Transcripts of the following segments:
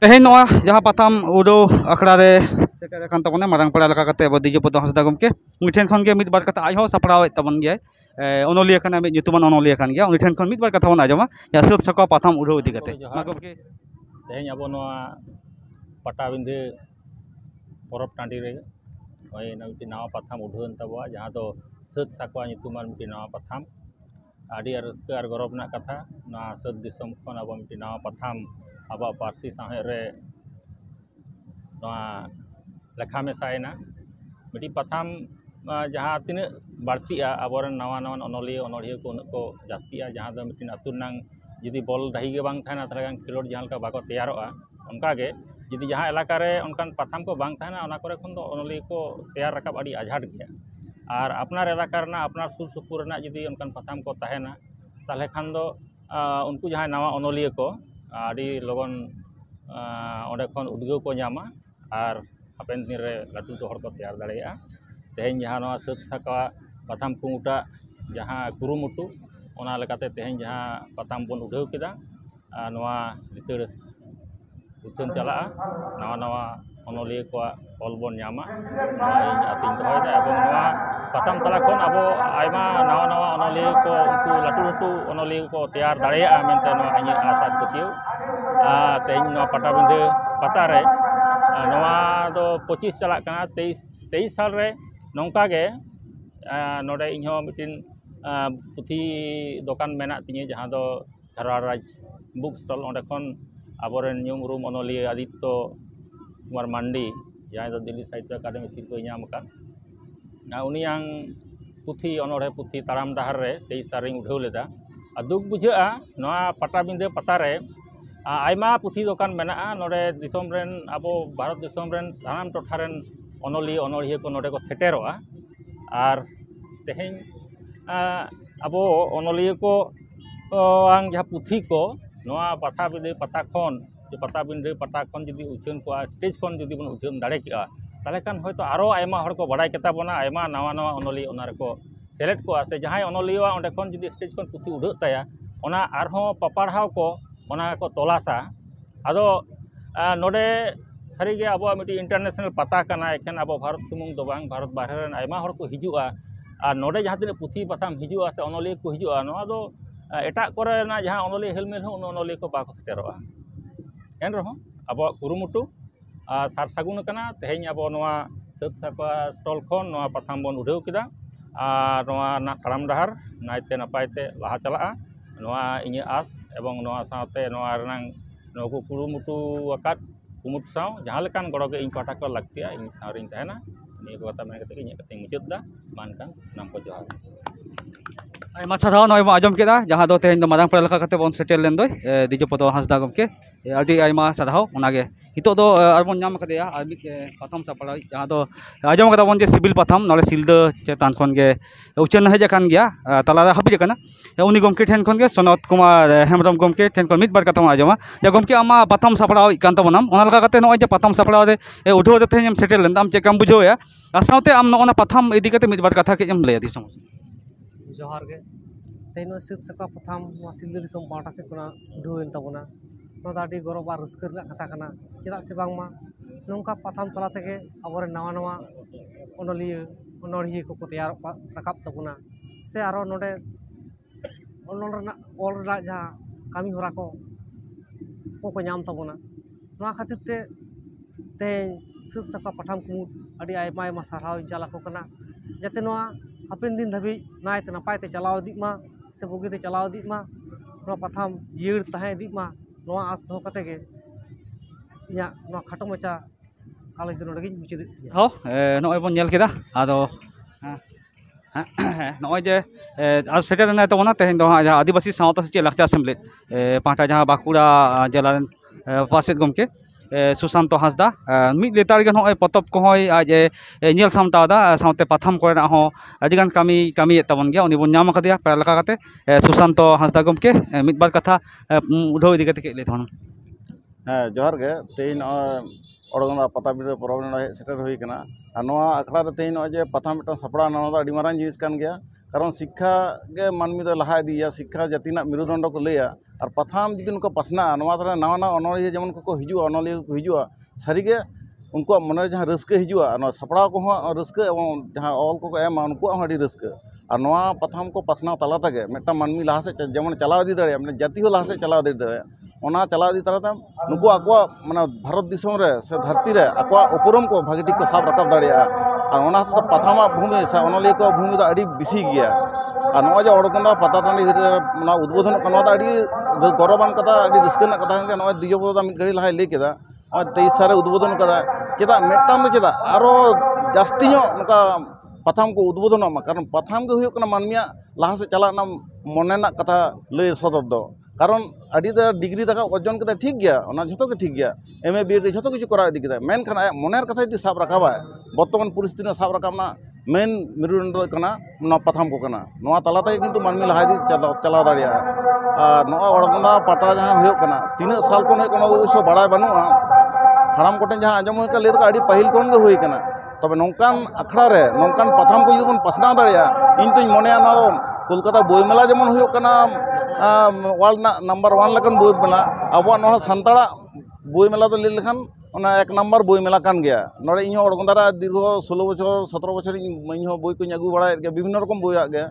तेहें जहाँ पथाम उड़ो अखड़ा रे सेटर कान तबोना मारांग पड़ा लगा कते अब डीजे पतो हंसदा गमके उनी ठेन खन गे मिद बार कथा आज हो सपड़ाव तबन गे ओनोलिया खाना मिद nyutuman ओनोलिया खान गे उनी ठेन खन मिद बार कथा बन आजमा या सत सको पथाम उड़ो इदी कते मा गमके तेहें अब पटाबिंदे परब टाँडी रे ओय नवा पथाम उड़ान तबवा जहाँ दो सत साकवा nyutuman नवा पथाम आदि रस्का और गौरव ना कथा ना सत दिसम खन अब नवा पथाम अब पार्सी साहे रे लेखा मेसायना मिट्टी पथाम जहाँ तीन बाड़ती अब नवा नवा अनलिया अनड़िया को उनको जास्ती जहाँ दो मिट्टी अतु नांग जुदी बल डाही के बांग थाना तले खेलोड जहाँ का बाको तैयारोगा उनकागे जुदी जहाँ इलाका रे उनकान पथाम को बांग थाना उना करे खन दो अनलिया को तैयार रकाब अड़ी आझाट गया और अपनार इलाका रना अपनार सुर सुपुर रना जुदी उनकान पथाम को तहना ताले खान दो उनको जहाँ नवा अनलिया को अड़ी लगन ओंडे खन उद्गाव को नामा और हापेन दिन रे लाटू लाटू हड़ को तैयार दाड़ेया तेहें जहाँ नवा सत साकवा पथाम कुमुटा जहाँ कुरुमुटु ओना लेकाते तेहें जहाँ पथाम बन उठाव केदा नवा लितड़ उछन चला नवा नवा अनलिया को ऑल बन नामा आसिन दहयदा एवं नवा पथाम तला खन अब आयमा नवा नवा अनलिया को उनको लाटू लाटू अनलिया को तैयार दाड़ेया मेनते नवा इᱧ आशा पतियो तेहें नवा पटाबिंदे पता रे नवा दो 25 चला कना 23 साल रे नौका गे नोडे इញहो मिटिन पुथी दुकान मेना तिᱧ जहाँ दो धरवाराज बुक स्टॉल ओंडे खन आबोरेन न्यूम रूम अनलिया आदित्य कुमार मांडी जहाँ दो दिल्ली साहित्य अकादमी सिरपा नाम का उनियां पुथी अनोढ़े पुथी ताराम डहार रे 23 साल रिंग उठाव लेदा दुख बुझा नवा पटाबिंदे पता रे आयमा पुथी दुकान मेना नोडे दिसोम रेन अब भारत दिसोम रेन सानाम टोठा रेन अनलिया अनड़िया को नोडे को सेटेरोआ और तेहें अब अनलिया को जहाँ पुथी को नवा पटाबिंदे पता खन पटाबिंदे पता खन जुदी उछन को स्टेज खन जुदी बन उछन दाड़े के ताले खान होयतो आरो आयमा हड़ को बड़ाय केता बना आयमा नवा नवा अनलिया ओना रेको सेलेक्ट को से जहाँ अनलिया ओंडे खन जुदी स्टेज खन पुथी उड़ाग ताया ओना आरहों पपाढ़ाव को ओना को तलासा आदो नोडे सारी अब मिट्टी इंटरनेशनल पता करना एखेन अब भारत सुमुंग दो बांग भारत बाहर रेन आयमा हड़ को हिजुआ और नोडे जहाँ तीन पुथी पथाम हिजुआ से अनलिया को हिजुआ नवा दो एटा करे ना जहाँ अनलिया हेलमेल हो अनलिया को बाको सेटेरोआ एन रहो अब कुरुमुटु सार सागुन कना तेहें अब नवा सत साकवा स्टॉल खन नवा पथाम बन उठाव केदा नवा ना ताराम डहार नायते नपायते लाहा चला नवा इᱧ आस एवं नवा साथे नवा रनांग नको कुरुमुटु अकाद कुमुट साव जहाँ लेकान गड़ो के इन पाटा को लगतिया इन सावरिन तहना नि को कथा मेन कते इᱧ कते मुचाद मानकान नाम को जोहार आयमा साराव नय बो आजम केदा जहाँ दो तेहें मारांग पड़ा लका कते बन सेटेल लेन दोय डीजे पतो हंसदा गमके आदि आयमा साराव ओनागे हितो दो आरबन नाम कदेया आर मिद पथाम सापड़ा जहाँ दो आजम कदा बन जे सिविल पथाम नले सिलदा चेतान खन गे उचन हेज कान गया तलारा हाबिज काना उनी गमके ठेन खन गे सनत कुमार हेमरम गमके ठेन खन मिद बार कथा आजमा जे गमके आमा पथाम सापड़ा कान तबनाम ओना लका कते नय जे पथाम सापड़ा रे उठो जे तेहें सेटेल लेन दाम चेकम बुझोया आसावते आम नोना पथाम इदी कते मिद बार कथा के एम लय दिसम जोहार गे तेनो सत साकवा पथाम सिलदा दिसम पाटा से कोना उठावेन तबना नोदा गौरव और रस्कर कथा कना चेदा से बांगमा नौका पथाम तला तेगे आबोरे नवा नवा अनलिया अनड़िया को तैयार रकाब तबना से आरो नोडे ऑल जहाँ कामी हरा को नाम तबना नवा खातिर ते तेहें सत साकवा पथाम कुमुट अड़ी आयमा आयमा साराव चाला को कना जाते नवा हापेन दिन धाबी नायते नपायते चलाव इदीमा से बुगीते चलाव इदीमा नवा पथाम जियड़ तहे इदीमा नवा आस दो कते गे इया नवा खाटो मचा कॉलेज दो नडगी मुचाद हो नय बन नेल केदा आदो नय जे आज सेटेल ना तबना तेहें दो आदिवासी सावता से लाक्चार सेमलेट पाटा जहाँ बाकुड़ा जिला पासेद गमके सुशांत हंसदा मिद लेतार गे नय पतब को आज नेल सामटावदा सावते पथाम कोरेना हो आदिगान कामी तबन गया उनी बन नाम कदेया पड़ा लका कते सुशांत हंसदा गमके मिद बार कथा उठाव इदी कते के ले थोन जोहार गे तेन ओडगोंदा पटाबिंदे परब सेटर हुई कना नवा अखड़ा रे तेन जे पथाम मिटन सपड़ा नवा दो अडी मारांग जिनिस कान गया कारण शिक्षा के मानवी दो लहा इदिया शिक्षा जातिना मेरुदंड को लैया और पथाम जुदी उनको पसना नवा तरह नवा नवा अनलिया जेमन को हिजुआ अनलिया को हिजुआ सारीगे उनको मन जहाँ रस्क हिजुआ सापड़ा को रस्क जहाँ ऑल को एम उनको रस्क और नवा पथाम को पसना तला तक मिट्टा मानवी लहा से जेमन चलाव इदी दाड़े माने जाति हो लहा से चलाव इदी दाड़े ओना चलाव इदी तरह नुको आको माने भारत दिसोम रे से धरती रे आको उपरम को भागी ठीक को साब रकाब दाड़िया और ओना पथामा भूमि से अनलिया को भूमि दा अड़ी बिसी गया और नवा जो ओडकना पता टाँडी ना उद्बोधन गौरवान कथा अड़ी रस्कना कथा नवा दिजोपदा मिद घड़ी लहा लई केदा 23 सारे उद्बोधन कदा चेदा मेटाम दो चेदा आरो जास्ती नका पथाम को उद्बोधन कारण पथाम के हुई मानमिया लहा से चलाना मनेना कथा लई सदर दो कारण अड़ी डिग्री रखा अर्जन के ठीक गया जो ठीक गया MA BEd जो किछु करा इदी केदा मेनखान आया मनर कथा यदि साब रखाबा बर्तमान परिस्थिति साब रखाबना मेन मेरुदंड ना पथाम को नवा तलाते किन्तु मानमी लहा इदी चलाव दाड़िया और नवा ओडगंदा पाटा जहाँ होना तीना साल को अवश्य बड़ा बनूआ हाड़ाम कोटें जहाँ आजम होकर लैद अड़ी पहिल कौन के होना तब नौकान अखड़ा रे नौकान पथाम को जुदी बन पसनाव दाड़िया इन तुम मनेया ना कोलकाता बोई मेला जेमन होना वर्ल्ड नंबर 1 लेकन बोई मेला अब सानताड़ा बोई मेला तो लई लेखान एक नंबर बोई मेला कान गया नोड़े इन ओडगंदा दीर्घ 16 बछर 17 बछर इन बोई को अगू बड़ा विभिन्न रकम बोई गया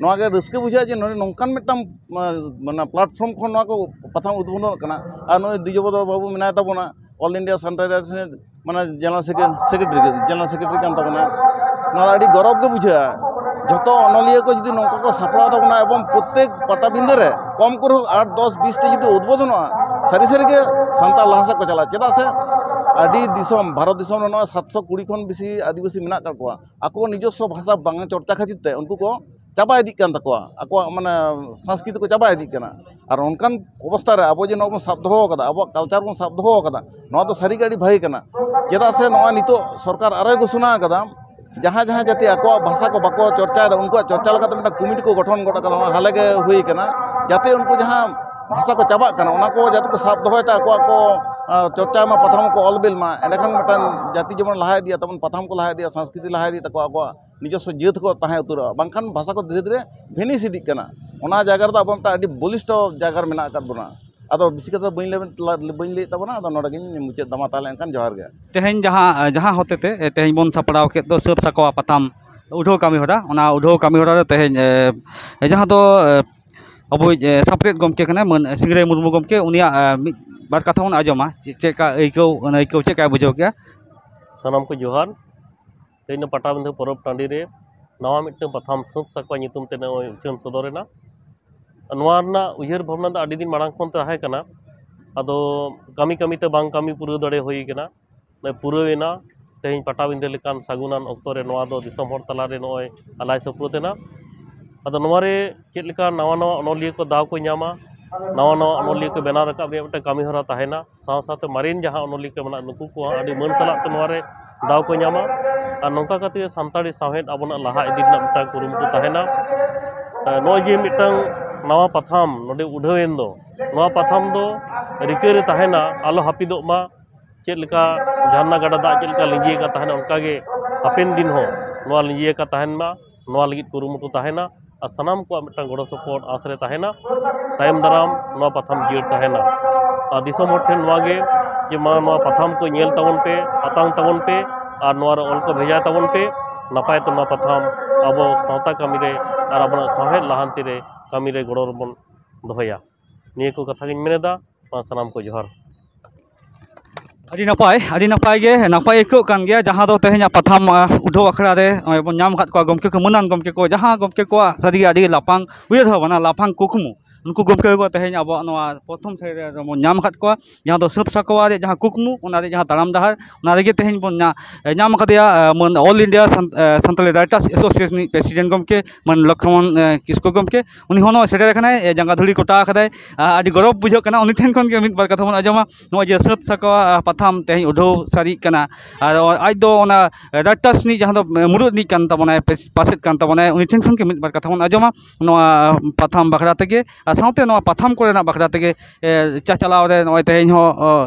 नवा के रस्क बुझा जे नोड़े नौकान मिट्टाम माने प्लाटफर्म खन नवा को पथाम उद्बोधन कना और नोय दिजोपदा बाबू मेनाय ताबोना ऑल इंडिया सैनिटाइजेशन माने जनरल सेक्रेटरी कान ताबोना ना अड़ी गौरव के बुझा जो अनलिया को जुदी नौका को सापड़ा ताबोना एवं प्रत्येक पटाबिंदे रे कम कर 8 10 20 टी जुदी उद्बोधन सारी सारी के सानताल लहासा को चला चेदा से अड़ी दिसोम भारत दिसोम 720 खन बेसी आदिवासी मेना का आको निजस्व भाषा बांग चर्चा खातिर ते उनको को चाबा इदी कान तकोआ आको माने संस्कृति को चाबा इदी कना और उनकान अवस्था रे अब जे नबो साब दोहो कदा अब कल्चर बन साब दोहो कदा नवा तो सारी गाड़ी भाई कना चेदा से नवा नितो सरकार आरो घोषणा कदा जहाँ जहाँ जाति आको भाषा को बाको चर्चा उनको चर्चा लगा तो कमिटी को गठन गोटा कदा हाले के हुई कना जाते उनको जहाँ भाषा को चाबा कना उना को जाते को साब दोहोता को चर्चा में पथाम को अलबिल मा एंडखान मिटान जाति जेमन लहा दिया तमन पथाम को लहा दिया संस्कृति लहा दिया तको आको निजस्व जेत को ताहे उतरा बांखान भाषा को धीरे धीरे भेनिस इदी कना ओना जायगा रे अब अडी बलिष्ठ जायगा मेना कर बोना आदो बिसी कथा बइन ले ताबोना आदो नोडे गिन मुचाद दमा ताले एनखान जोहार गे तेहें जहाँ जहाँ होते तेहें बन सापड़ाव के दो सात साकवा पथाम उठाव कामी होरा ओना उठाव कामी होरा रे तेहें जहाँ दो अब साप्रेट गमके कना मन सिंगरे मुर्मू गमके उनिया बार कथा बन आजमा चेका ऐकौ चेका बुझाव के सानाम को जोहार तेना पटाबिंदे परब टाँडी रे नवा मिट्टन पथाम सात साकवा नितुम ते उछन सदरेना नवा रना उयहर भावना दा आडी दिन माड़ांग खन ताहे कना आदो कामी कामी ते बांग कामी पुरा दड़े होई कना पुरावेना तेहें पटाबिंदे लेकान सागुनान ऑक्तो रे नवा दो दिसम हर तला रे नय आलाय सपुरतेना आदो नवा रे चेद लेका नवा नवा अनलिया को दाव को नामा नवा नवा अनलिया को बेना रकाब रे कामी हरा ताहेना साव साथे मारिन जहाँ अनलिया को मना नुकु को आडी मन सला तो नवा रे दाव को नामा और नौका खातिर सानताड़ी साहेद आबोना लहा इदी रना मिटांग कुरुमुटु ताहेना नय जे मिटांग नवा पथाम नोडे उढ़ावेन दो नवा पथाम दो रिके रे ताहेना आलो हापिदो मा चेद लेका झरना गाडा दा चेद लेका लिंजिए का ताहेना उनका गे हापेन दिन हो नवा लिंजिए का ताहेन मा नवा लगित कुरुमुटु ताहेना और सानाम को मिटांग गड़ो सपोर्ट आसरे ताहेना तायम दाराम नवा पथाम जियर ताहेना और दिसम हर ठेन नवा गे जे मा नवा पथाम को नेल ताबन पे आतांग ताबन पे और नवा रे ऑल को भेजा ताबन पे नपाय तो नवा पथाम अब सावता कामी रे और अब साहेद लाहांती रे कामी रे गड़ो रबन दोहया निये को कथा गिन मेनेदा सानाम को जोहार अड़ी नपाय गे नपाय ऐकौ कान गया जहाँ दो तेहें पथाम उठाव अखड़ा रे बन नाम खाद को गमके को मनन गमके को जहाँ गमके को सारी अड़ी लाफांग उयर भावना लाफांग कुकमु उनको गमके को तेहें अब प्रथम साइड बन नाम खाद को जहाँ दो सात साकवा रे जहाँ कुकमु उना रे जहाँ ताराम डहार उना रे तेहें बन नाम कदेया मन all India Santali writers association president गमके मन लक्ष्मण किस्को गमके उनी होनो सेटर कनाय जांगा धुड़ी कोटा कदाय अड़ी गौरव बुझो कना उनी ठेन खन के मिद बार कथा बन आजमा नो जे सात साकवा पथाम तेहें उठाव सारी कना और आज दो राइटर्स नि जहाँ दो मुरुद नि कान ताबोनाय पासेद कान ताबोनाय उनी ठेन खन के मिद बार कथा बन आजमा नवा पथाम बखरा तेगे साउते नवा पथाम को रेना बखरा तेगे चाचलाव रे नय तेहें हो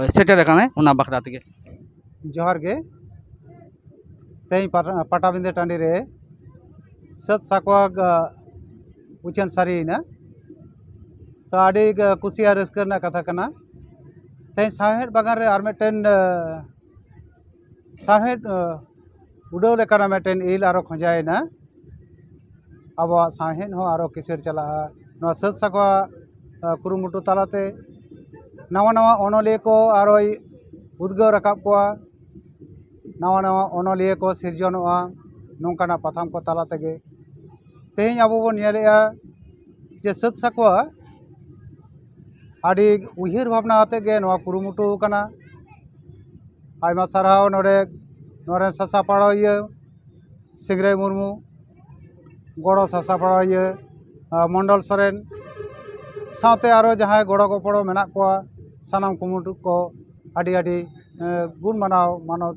सेटर कनाय उना बखरा तेगे जोहार गे तेहें पटाबिंदे टाँडी रे सत साकवा उचन सारीना तो आड़ी कुसिया रस्कर कथा कना तेज साहेद बागान रे आर मिटन साहेद उड़ाव लेकाना मिटन इल आरो खोजायना अब साहेद हो आरो किसेर चला सत साकवा कुरुमुटु तालाते नवा नवा अनलिया को आरो उद्गाव रकाब को नवा नवा अनलिया को सिरजनोआ नौकाना पथाम को ताला तेगे तेज अब बन जे सत साकवा आड़ी उहिर भावना आते गे नवा कुरुमुटु कना आयमा साराव नोडे नोरे सासापाड़ा सिंगरे मुर्मू गड़ो सासापाड़ा मंडल सोरेन साथे आरो जहाँ गड़ो गपड़ो मेना को सानाम कुमुटु को आड़ी आड़ी गुण मानाव मानव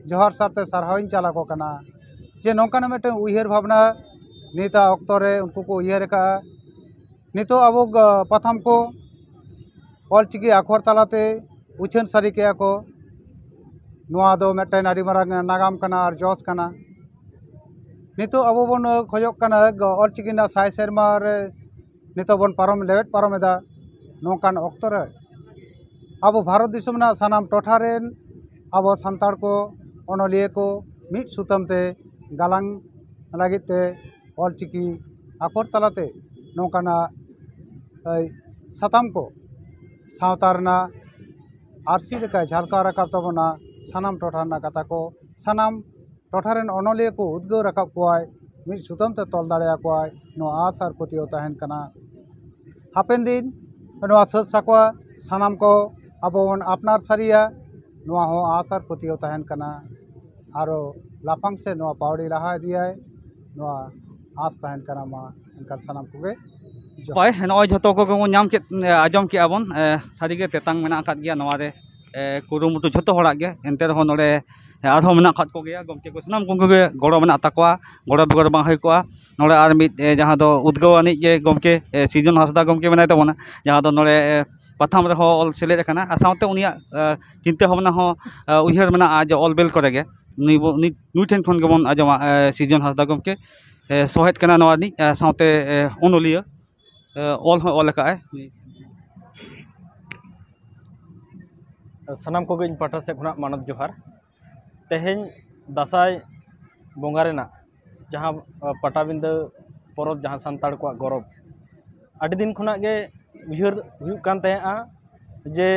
जोहार सारते सारहाविन चाला को कना जे नौकाना मिटन उहिर भावना नीता अक्तरे उनको को उहिर का नितो अब पथाम को ऑलचिकी आखर तालाते उछन सारी के को नोआ दो मिटन आड़ी मारांग नागाम कना और जॉस कना नितो अब बन खोजोग कना ऑलचिकी ना साय सेरमा रे नितो बन पारम लेवेट पारमेदा नौकान अक्तरे अब भारत दिसम ना सानाम टोठारेन अब सांताड़ को अनलिया को मिट सुतमते गालांग लागिते ऑलचिकी आखर तालाते नौकाना साताम को सावतारना आरसी लेका झालका रकाब तबना सानाम टोठारना कथा को सानाम टोठारेन अनलिया को उद्गाव रकाब कोआय मिट सुतम ते तोल दाड़ेया कोआय नो आस आर पतियो तहन कना हापेन दिन नो सत साकवा सानाम को अब अपनार सारिया नो हो आस आर पतियो तहन कना आरो लाफांग से नो पावड़ी लहा दिया नो आस तहन कना मा इनकार सानाम कोगे पाए नॉय झतो को नाम के आजम के आबन सारी के तेतांग मेना काट गया नवा रे कुरुमुटु झतो होड़ा गे एंते रहो नोडे आरो मेना काट को गया गमके को सनाम को गे गड़ो मेना ताकवा गड़ो बेगर बांग हई कोआ नोडे आर मिट जहां दो उद्गाव आनी गे गमके सीजन हासदा गमके मेनाय तबना जहां दो नोडे पथाम रे हो ऑल सेलेद कना साउते उनिया चिंता भावना हो उहिर मेना आज ऑल बेल करे गे नुई ठेन खन गेबन आजमा सीजन हासदा गमके सोहेद कना नवा नि साउते अनलिया ऑल का सानाम को पाटा से खुना मानव जोहार तेहें दासाई बोंगा रेना जहाँ पटाबिंद परब जहाँ सांताड़ को गौरव आदि दिन खुना गे उहिर हुयुग कान तहेआ जे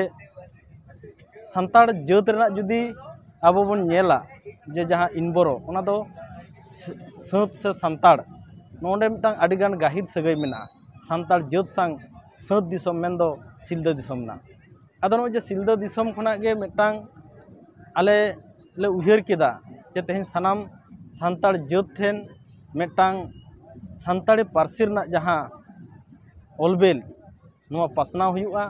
सांताड़ जात रेना जुदी अब बन नेला जे जहाँ इनबरो ओना दो सात से सांताड़ नोंडे मिटांग आदिगान गाहिर सगै मेना सांताड़ जात सांग सात दिसम मेन दो सिलदा दिसम ना आदो नो जे सिलदा दिसम खुना गे मिटांग आले ले उहिर केदा जे तेहें सानाम सांताड़ जात ठेन मिटांग सांताड़ी पार्सी रना जहाँ ऑलबेल नोआ पासनाव हुयुआ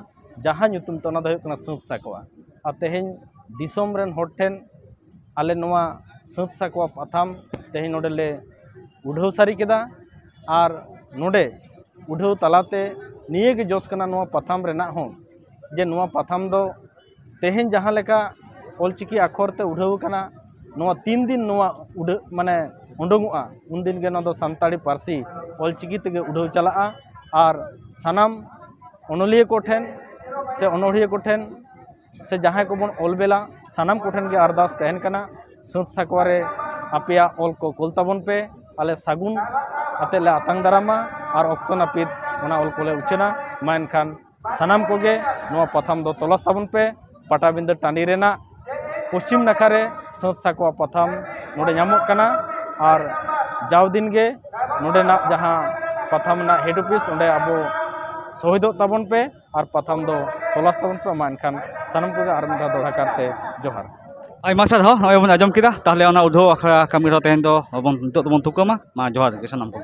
जहाँ nyutum तो ना दो हुयुग कना सत साकवा आ तेहें दिसम रेन हर ठेन आले नोआ सत साकवा पथाम तेहें नोडे ले उड़ाव सारी केदा आर नोडे उड़ाव तालाते निये गे जोस कना नोआ पथाम रेना हो जे नोआ पथाम दो तेहें जहाँ लेका ऑलचिकी आखर ते उड़ाव कना नोआ 3 दिन नोआ उड़ माने उडोंगुआ उन दिन गे नोआ दो सांताड़ी पार्सी ऑलचिकी तेगे उड़ाव चलाआ आर सानाम अनलिया को ठेन से अनोड़िया को ठेन से जहाँ को बन ऑलबेला सानाम को ठेन गे अरदास तहन कना सत साकवा रे आपेया ऑल को कोल ताबन पे आले सागुन आते ले आतांग दारामा और ऑक्तो नापित ओना ऑल कोले उचना मा एनखान सानाम कोगे नोआ पथाम दो तलाश ताबन पे पटाबिंद टांडी रेना पश्चिम नाखा रे सत साकवा पथाम नोडे नामक कना और जाव दिन गे नोडे ना जहाँ पथाम ना हेड ऑफिस ओंडे अबो शहीद ताबन पे और पथाम दो तलाश ताबन पे मा एनखान सानाम कोगे आर मिदा दोड़ा करते जोहार आयमा साधो नय बन आजम केदा ताहले उड़ाव आखड़ा कमी तेहन दो बन थुकामा मा जोहार गे सानाम को।